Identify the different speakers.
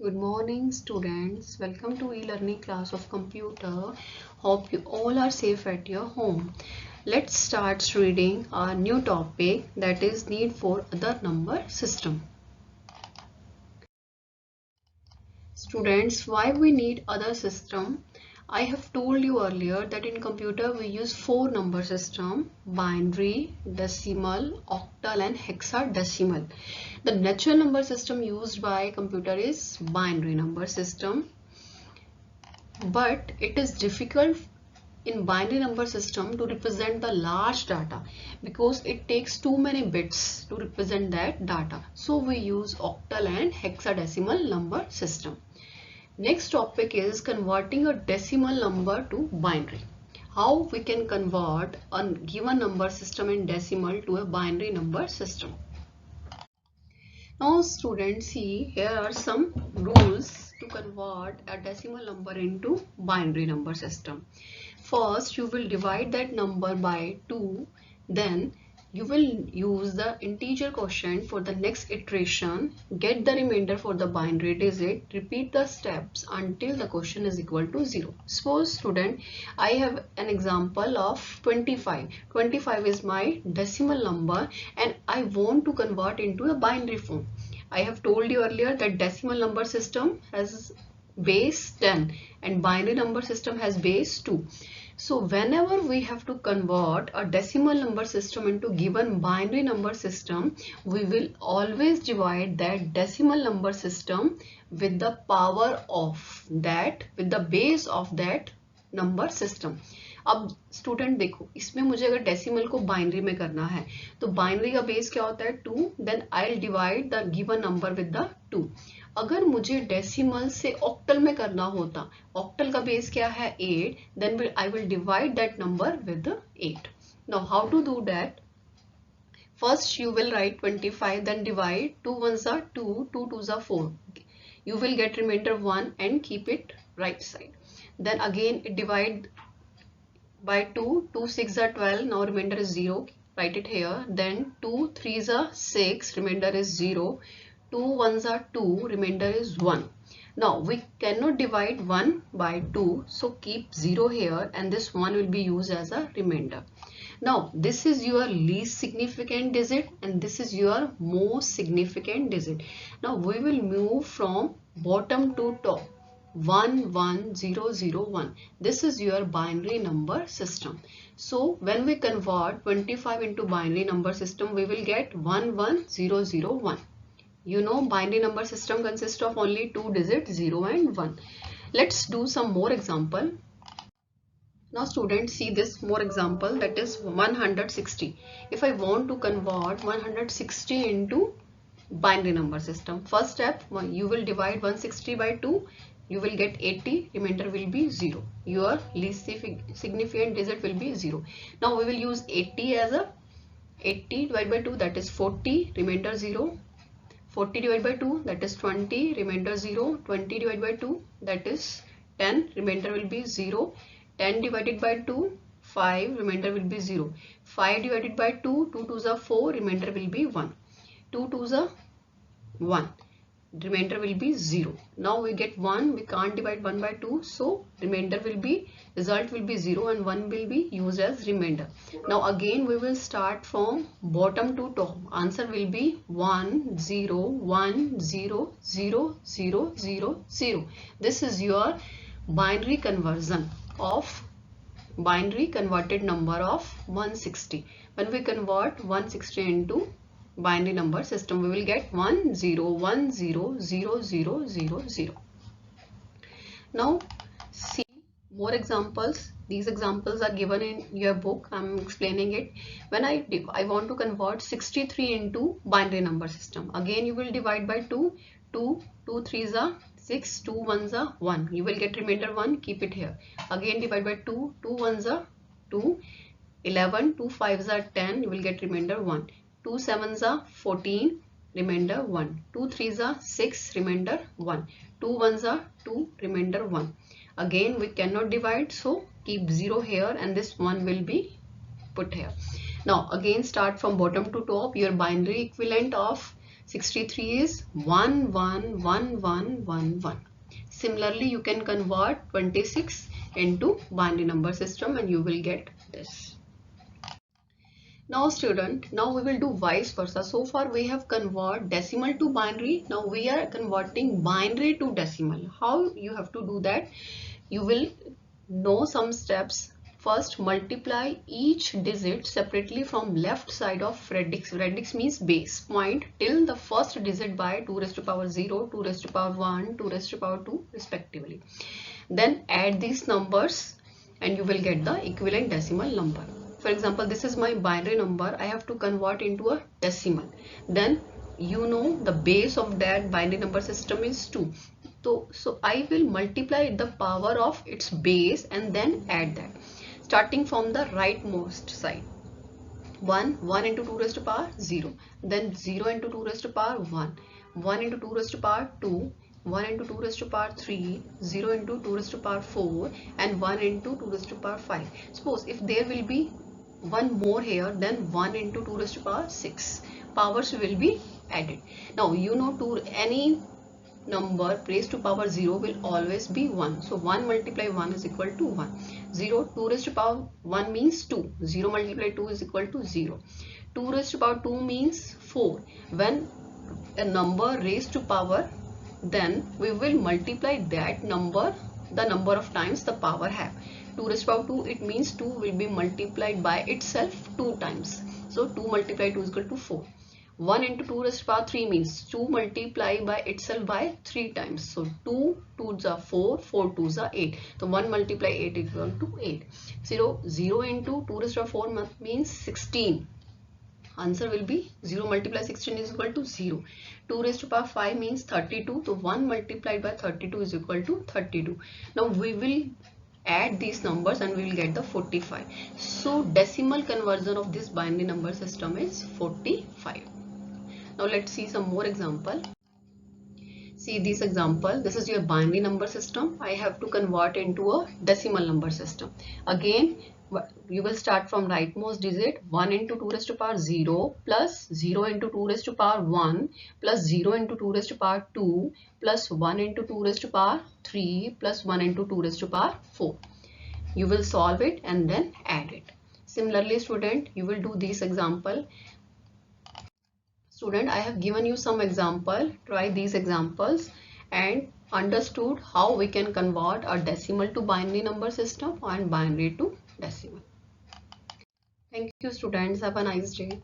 Speaker 1: Good morning, students. Welcome to e-learning class of computer. Hope you all are safe at your home. Let's start reading our new topic, that is need for other number system. Students, why we need other system? I have told you earlier that in computer we use 4 number system: binary, decimal, octal and hexadecimal. The natural number system used by computer is binary number system, but it is difficult in binary number system to represent the large data because it takes too many bits to represent that data. So we use octal and hexadecimal number system. Next topic is converting a decimal number to binary. How we can convert a given number system in decimal to a binary number system. Now students, see, here are some rules to convert a decimal number into binary number system. First, you will divide that number by 2, then you will use the integer quotient for the next iteration, get the remainder for the binary digit, repeat the steps until the quotient is equal to 0. Suppose student, I have an example of 25. 25 is my decimal number and I want to convert into a binary form. I have told you earlier that decimal number system has base 10 and binary number system has base 2. So whenever we have to convert a decimal number system into given binary number system, we will always divide that decimal number system with the power of that, with the base of that number system. अब student देखो, इसमें मुझे अगर decimal को binary में करना है तो बाइनरी का बेस क्या होता है 2, then I will divide the given number with the 2. अगर मुझे डेसिमल से ऑक्टल में करना होता, ऑक्टल का बेस क्या है 8, then I will divide that number with 8. Now how to do that? First you will write 25, then divide 2 ones are 2, 2 twos are 4. You will get remainder 1 and keep it right side. Then again divide by 2, 2 6 are 12, now remainder is 0, write it here. Then 2 3s are 6, remainder is 0, 2 1s are 2, remainder is 1. Now we cannot divide 1 by 2, so keep 0 here and this 1 will be used as a remainder. Now this is your least significant digit and this is your most significant digit. Now we will move from bottom to top. 1 1 0 0 1. This is your binary number system. So when we convert 25 into binary number system, we will get 1 1 0 0 1. You know, binary number system consists of only 2 digits, 0 and 1. Let's do some more example. Now students, see this more example, that is 160. If I want to convert 160 into binary number system, first step, you will divide 160 by 2, you will get 80, remainder will be 0. Your least significant digit will be 0. Now we will use 80 as a 80 divided by 2, that is 40, remainder 0. 40 divided by 2, that is 20, remainder 0. 20 divided by 2, that is 10, remainder will be 0. 10 divided by 2, 5, remainder will be 0. 5 divided by 2, 2 twos are 4, remainder will be 1. 2 twos are 1, remainder will be 0. Now we get 1, we can't divide 1 by 2, so remainder will be, result will be 0 and 1 will be used as remainder. Now again we will start from bottom to top. Answer will be 1 0 1 0 0 0 0 0. This is your binary conversion of binary converted number of 160. When we convert 160 into binary number system, we will get 1 0 1 0 0 0 0 0. Now see more examples. These examples are given in your book. I'm explaining it. When I want to convert 63 into binary number system, again you will divide by 2, 2 3s are 6, 2 1s are 1. You will get remainder 1, keep it here. Again divide by 2, 2 1s are 2, 11, 2 5s are 10, you will get remainder 1. 2 7s are 14, remainder 1. 2 3s are 6, remainder 1. 2 1s are 2, remainder 1. Again we cannot divide, so keep 0 here and this 1 will be put here. Now again start from bottom to top. Your binary equivalent of 63 is 1 1 1 1 1 1. Similarly, you can convert 26 into binary number system and you will get this. Now student, now we will do vice versa. So far we have converted decimal to binary. Now we are converting binary to decimal. How you have to do that? You will know some steps. First, multiply each digit separately from left side of radix. Radix means base point till the first digit by 2 raised to power 0, 2 raised to power 1, 2 raised to power 2 respectively. Then add these numbers and you will get the equivalent decimal number. For example, this is my binary number. I have to convert into a decimal. Then you know the base of that binary number system is 2. So I will multiply the power of its base and then add that. Starting from the rightmost side. 1 into 2 raised to power 0. Then 0 into 2 raised to power 1. 1 into 2 raised to power 2. 1 into 2 raised to power 3, 0 into 2 raised to power 4 and 1 into 2 raised to power 5. Suppose if there will be one more here, then 1 into 2 raised to power 6. Powers will be added. Now you know any number raised to power 0 will always be 1. So 1 multiply 1 is equal to 1. 0, 2 raised to power 1 means 2. 0 multiply 2 is equal to 0. 2 raised to power 2 means 4. When a number raised to power, then we will multiply that number the number of times the power have. 2 raised to power 2, it means 2 will be multiplied by itself 2 times. So 2 multiplied 2 is equal to 4. 1 into 2 raised to power 3 means 2 multiply by itself by 3 times. So 2 2s are 4, 4 2s are 8. So 1 multiply 8 is equal to 8. 0 into 2 raised to power 4 means 16. Answer will be 0 multiply 16 is equal to 0. 2 raised to power 5 means 32. So 1 multiplied by 32 is equal to 32. Now we will add these numbers and we will get the 45. So decimal conversion of this binary number system is 45. Now let's see some more example. See this example. This is your binary number system. I have to convert into a decimal number system. Again, you will start from rightmost digit. 1 into 2 raised to power 0 plus 0 into 2 raised to power 1 plus 0 into 2 raised to power 2 plus 1 into 2 raised to power 3 plus 1 into 2 raised to power 4. You will solve it and then add it. Similarly, student, you will do this example. Student, I have given you some example. Try these examples and understood how we can convert a decimal to binary number system and binary to decimal. Thank you students. Have a nice day.